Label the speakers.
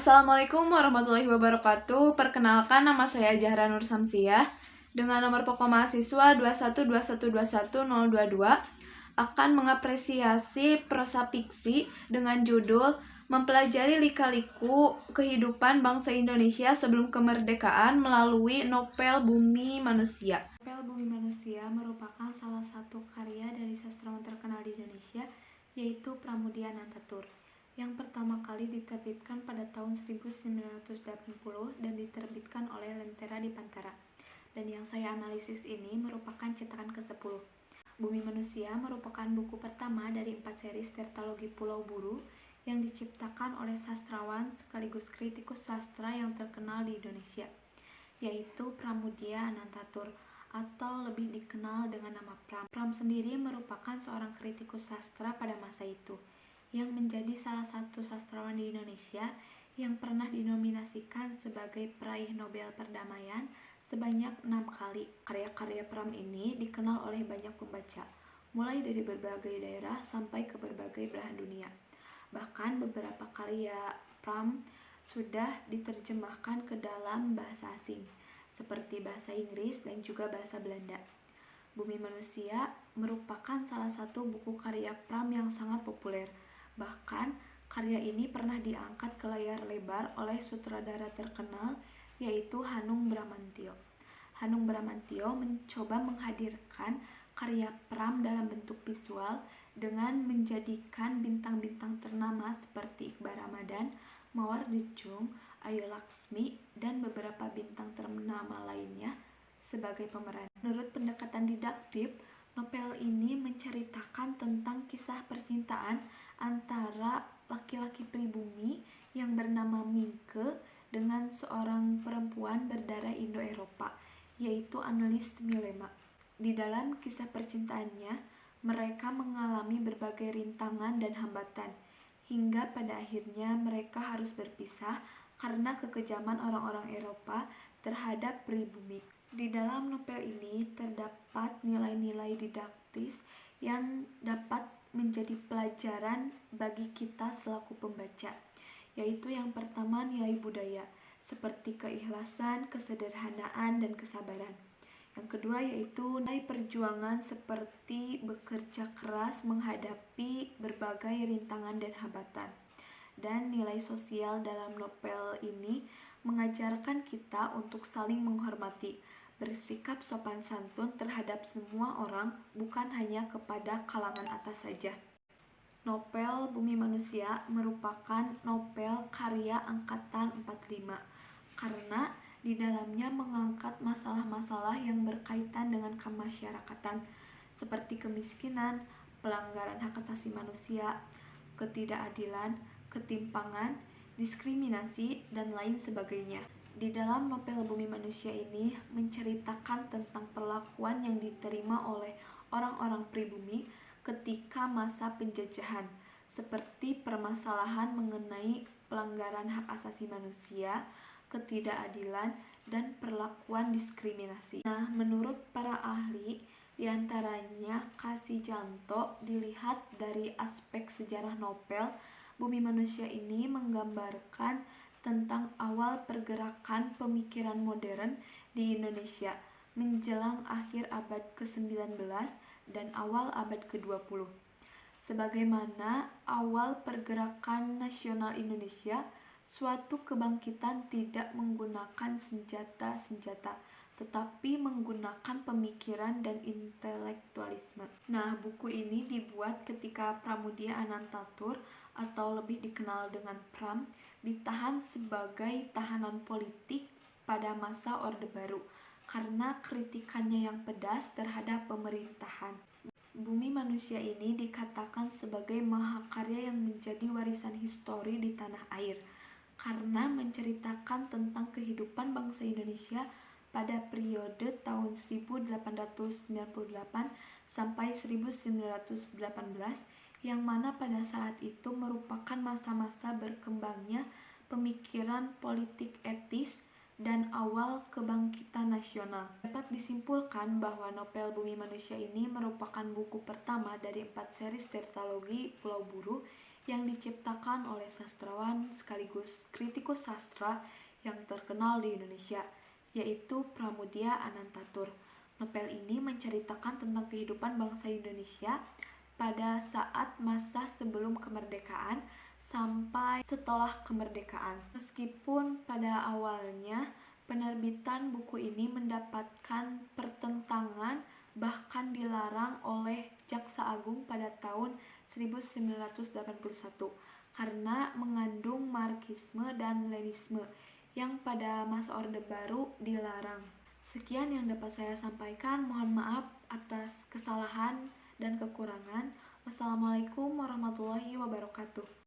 Speaker 1: Assalamualaikum warahmatullahi wabarakatuh. Perkenalkan, nama saya Zahra Nur Samsiah dengan nomor pokok mahasiswa 212121022 akan mengapresiasi prosa fiksi dengan judul Mempelajari Lika-liku Kehidupan Bangsa Indonesia Sebelum Kemerdekaan melalui novel Bumi Manusia. Novel Bumi Manusia merupakan salah satu karya dari sastrawan terkenal di Indonesia, yaitu Pramudia Anantatur, yang pertama kali diterbitkan pada tahun 1980 dan diterbitkan oleh Lentera di Pantara. Dan yang saya analisis ini merupakan cetakan ke-10. Bumi Manusia merupakan buku pertama dari 4 series tetralogi Pulau Buru yang diciptakan oleh sastrawan sekaligus kritikus sastra yang terkenal di Indonesia, yaitu Pramudia Anantatur atau lebih dikenal dengan nama Pram. Pram sendiri merupakan seorang kritikus sastra pada masa itu, yang menjadi salah satu sastrawan di Indonesia yang pernah dinominasikan sebagai peraih Nobel Perdamaian sebanyak 6 kali. Karya-karya Pram ini dikenal oleh banyak pembaca, mulai dari berbagai daerah sampai ke berbagai belahan dunia. Bahkan beberapa karya Pram sudah diterjemahkan ke dalam bahasa asing, seperti bahasa Inggris dan juga bahasa Belanda. Bumi Manusia merupakan salah satu buku karya Pram yang sangat populer. Bahkan, karya ini pernah diangkat ke layar lebar oleh sutradara terkenal, yaitu Hanung Bramantyo. Hanung Bramantyo mencoba menghadirkan karya Pram dalam bentuk visual dengan menjadikan bintang-bintang ternama seperti Iqbal Ramadan, Mawar Dicung, Ayu Laksmi, dan beberapa bintang ternama lainnya sebagai pemeran. Menurut pendekatan didaktif, novel ini menceritakan tentang kisah percintaan antara laki-laki pribumi yang bernama Mingke dengan seorang perempuan berdarah Indo-Eropa, yaitu Annelies Milema. Di dalam kisah percintaannya, mereka mengalami berbagai rintangan dan hambatan, hingga pada akhirnya mereka harus berpisah karena kekejaman orang-orang Eropa terhadap pribumi. Di dalam novel ini terdapat nilai-nilai didaktis yang dapat menjadi pelajaran bagi kita selaku pembaca, yaitu yang pertama nilai budaya, seperti keikhlasan, kesederhanaan, dan kesabaran. Yang kedua yaitu nilai perjuangan seperti bekerja keras menghadapi berbagai rintangan dan hambatan. Dan nilai sosial dalam novel ini mengajarkan kita untuk saling menghormati, bersikap sopan santun terhadap semua orang, bukan hanya kepada kalangan atas saja. Novel Bumi Manusia merupakan novel karya angkatan 45 karena di dalamnya mengangkat masalah-masalah yang berkaitan dengan kemasyarakatan seperti kemiskinan, pelanggaran hak asasi manusia, ketidakadilan, ketimpangan, diskriminasi, dan lain sebagainya. Di dalam novel Bumi Manusia ini menceritakan tentang perlakuan yang diterima oleh orang-orang pribumi ketika masa penjajahan, seperti permasalahan mengenai pelanggaran hak asasi manusia, ketidakadilan, dan perlakuan diskriminasi. Nah, menurut para ahli, diantaranya Kasih Janto, dilihat dari aspek sejarah novel, Bumi Manusia ini menggambarkan tentang awal pergerakan pemikiran modern di Indonesia menjelang akhir abad ke-19 dan awal abad ke-20. Sebagaimana awal pergerakan nasional Indonesia, suatu kebangkitan tidak menggunakan senjata-senjata, tetapi menggunakan pemikiran dan intelektualisme. Nah, buku ini dibuat ketika Pramudia Anantatur atau lebih dikenal dengan Pram ditahan sebagai tahanan politik pada masa Orde Baru karena kritikannya yang pedas terhadap pemerintahan. Bumi Manusia ini dikatakan sebagai mahakarya yang menjadi warisan histori di tanah air karena menceritakan tentang kehidupan bangsa Indonesia pada periode tahun 1898 sampai 1918, yang mana pada saat itu merupakan masa-masa berkembangnya pemikiran politik etis dan awal kebangkitan nasional. Dapat disimpulkan bahwa novel Bumi Manusia ini merupakan buku pertama dari 4 series tetralogi Pulau Buru yang diciptakan oleh sastrawan sekaligus kritikus sastra yang terkenal di Indonesia, yaitu Pramudia Anantatur. Novel ini menceritakan tentang kehidupan bangsa Indonesia pada saat masa sebelum kemerdekaan sampai setelah kemerdekaan. Meskipun pada awalnya penerbitan buku ini mendapatkan pertentangan, bahkan dilarang oleh Jaksa Agung pada tahun 1981 karena mengandung Marxisme dan Leninisme yang pada masa Orde Baru dilarang. Sekian yang dapat saya sampaikan. Mohon maaf atas kesalahan dan kekurangan. Wassalamualaikum warahmatullahi wabarakatuh.